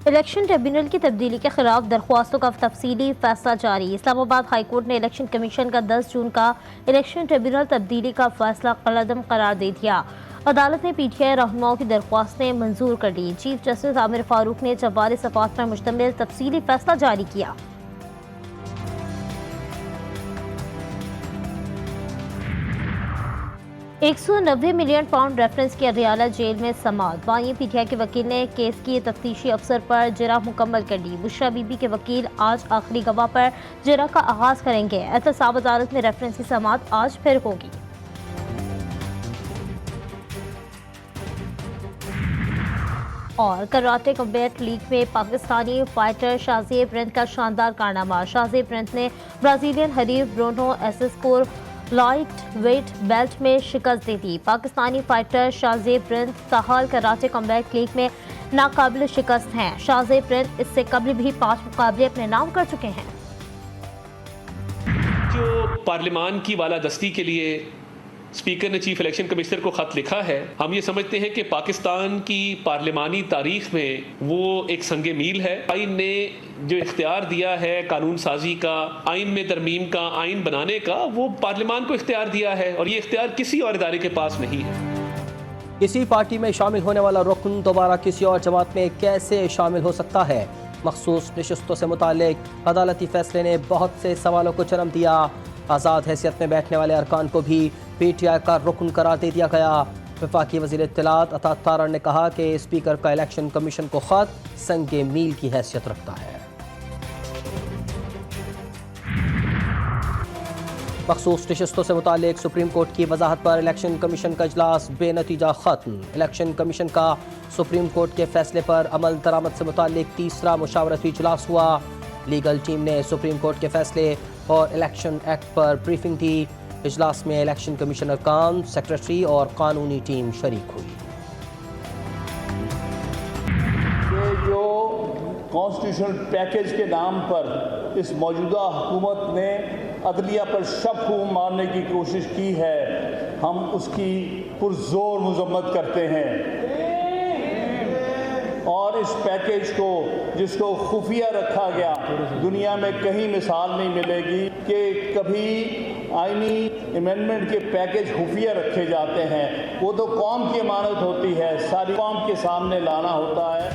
Election tribunal کی تبدیلی کے خلاف درخواستوں کا تفصیلی فیصلہ جاری۔ اسلام آباد ہائی کورٹ نے الیکشن کمیشن کا 10 جون کا الیکشن ٹریبیونل تبدیلی کا فیصلہ کالعدم قرار دے دیا۔ عدالت نے پی ٹی آئی رہنماؤں کی درخواستیں منظور کر لی۔ چیف جسٹس عامر فاروق نے 44 صفحات پر مشتمل تفصیلی فیصلہ جاری کیا۔ 190 ملین پاؤنڈ ریفرنس کی اڈیالہ جیل میں سماعت۔ بائیں پی ٹی آئی کے وکیل نے کیس کی تفتیشی افسر پر جرح مکمل کر لی۔ بشریٰ بی بی کے وکیل آج آخری گواہ پر جرح کا آغاز کریں گے۔ احتساب عدالت میں ریفرنس کی سماعت آج پھر ہوگی۔ اور کراٹے کمبیٹ لیگ میں پاکستانی فائٹر شازیہ پرنس کا شاندار کارنامہ۔ شازیہ پرنس نے برازیلین حریف برونو ایسس کو لائٹ ویٹ بیلٹ میں شکست دی تھی۔ پاکستانی فائٹر شازیہ پرنس تاحال کراٹے کمبیٹ لیگ میں ناقابل شکست ہیں۔ شازیہ پرنس اس سے قبل بھی 5 مقابلے اپنے نام کر چکے ہیں۔ جو پارلیمان کی بالادستی کے لیے اسپیکر نے چیف الیکشن کمشنر کو خط لکھا ہے، ہم یہ سمجھتے ہیں کہ پاکستان کی پارلیمانی تاریخ میں وہ ایک سنگ میل ہے۔ آئین نے جو اختیار دیا ہے قانون سازی کا، آئین میں ترمیم کا، آئین بنانے کا، وہ پارلیمان کو اختیار دیا ہے اور یہ اختیار کسی اور ادارے کے پاس نہیں ہے۔ کسی پارٹی میں شامل ہونے والا رکن دوبارہ کسی اور جماعت میں کیسے شامل ہو سکتا ہے؟ مخصوص نشستوں سے متعلق عدالتی فیصلے نے بہت سے سوالوں کو جنم دیا۔ آزاد حیثیت میں بیٹھنے والے ارکان کو بھی پی ٹی آئی کا رکن قرار دے دیا گیا۔ وفاقی وزیر اطلاعات عطا تارڑ نے کہا کہ اسپیکر کا الیکشن کمیشن کو خط سنگ میل کی حیثیت رکھتا ہے۔ مخصوص نشستوں سے متعلق سپریم کورٹ کی وضاحت پر الیکشن کمیشن کا اجلاس بے نتیجہ ختم۔ الیکشن کمیشن کا سپریم کورٹ کے فیصلے پر عمل درآمد سے متعلق تیسرا مشاورتی اجلاس ہوا۔ لیگل ٹیم نے سپریم کورٹ کے فیصلے اور الیکشن ایکٹ پر بریفنگ دی۔ اجلاس میں الیکشن کمیشن ارکان، سیکریٹری اور قانونی ٹیم شریک ہوئی۔ یہ جو کانسٹیٹیوشنل پیکج کے نام پر اس موجودہ حکومت نے عدلیہ پر شب مارنے کی کوشش کی ہے، ہم اس کی پرزور مذمت کرتے ہیں اور اس پیکج کو جس کو خفیہ رکھا گیا، دنیا میں کہیں مثال نہیں ملے گی کہ کبھی آئینی امینڈمنٹ کے پیکج خفیہ رکھے جاتے ہیں۔ وہ تو قوم کی امانت ہوتی ہے، ساری قوم کے سامنے لانا ہوتا ہے۔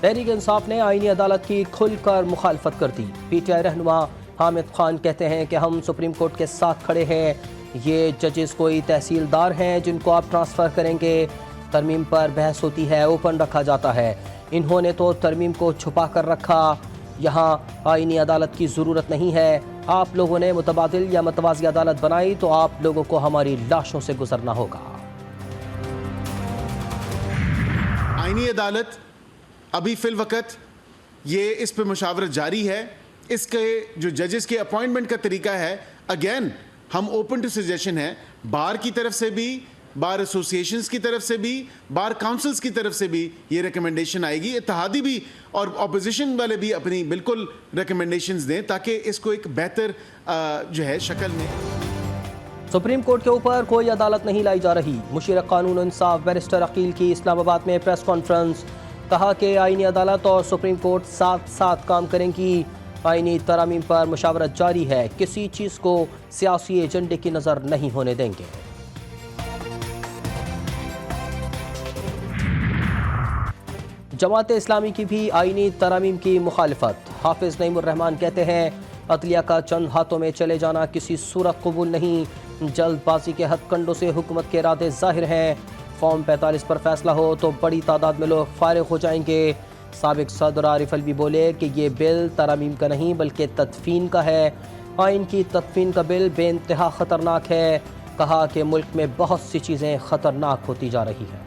تحریک انصاف نے آئینی عدالت کی کھل کر مخالفت کر دی۔ پی ٹی آئی رہنما حامد خان کہتے ہیں کہ ہم سپریم کورٹ کے ساتھ کھڑے ہیں۔ یہ ججز کوئی تحصیلدار ہیں جن کو آپ ٹرانسفر کریں گے؟ ترمیم پر بحث ہوتی ہے، اوپن رکھا جاتا ہے۔ انہوں نے تو ترمیم کو چھپا کر رکھا۔ یہاں آئینی عدالت کی ضرورت نہیں ہے۔ آپ لوگوں نے متبادل یا متوازی عدالت بنائی تو آپ لوگوں کو ہماری لاشوں سے گزرنا ہوگا۔ آئینی عدالت ابھی فی الوقت یہ اس پہ مشاورت جاری ہے۔ اس کے جو ججز کے اپوائنٹمنٹ کا طریقہ ہے، اگین ہم اوپن ٹو سجیشن ہیں، بار کی طرف سے بھی، بار ایسوسیشنز کی طرف سے بھی، بار کاؤنسلز کی طرف سے بھی یہ ریکمنڈیشن آئے گی۔ اتحادی بھی اور اپوزیشن والے بھی اپنی بالکل ریکمنڈیشنز دیں تاکہ اس کو ایک بہتر جو ہے شکل میں۔ سپریم کورٹ کے اوپر کوئی عدالت نہیں لائی جا رہی۔ مشیر قانون و انصاف بیرسٹر عقیل کی اسلام آباد میں پریس کانفرنس۔ کہا کہ آئینی عدالت اور سپریم کورٹ ساتھ ساتھ کام کریں گی۔ آئینی ترامیم پر مشاورت جاری ہے، کسی چیز کو سیاسی ایجنڈے کی نظر نہیں ہونے دیں گے۔ جماعت اسلامی کی بھی آئینی ترامیم کی مخالفت۔ حافظ نعیم الرحمان کہتے ہیں عدلیہ کا چند ہاتھوں میں چلے جانا کسی صورت قبول نہیں۔ جلد بازی کے ہتھ کنڈوں سے حکومت کے ارادے ظاہر ہیں۔ فارم 45 پر فیصلہ ہو تو بڑی تعداد میں لوگ فارغ ہو جائیں گے۔ سابق صدر عارف الوی بولے کہ یہ بل ترامیم کا نہیں بلکہ تدفین کا ہے۔ آئین کی تدفین کا بل بے انتہا خطرناک ہے۔ کہا کہ ملک میں بہت سی چیزیں خطرناک ہوتی جا رہی ہیں۔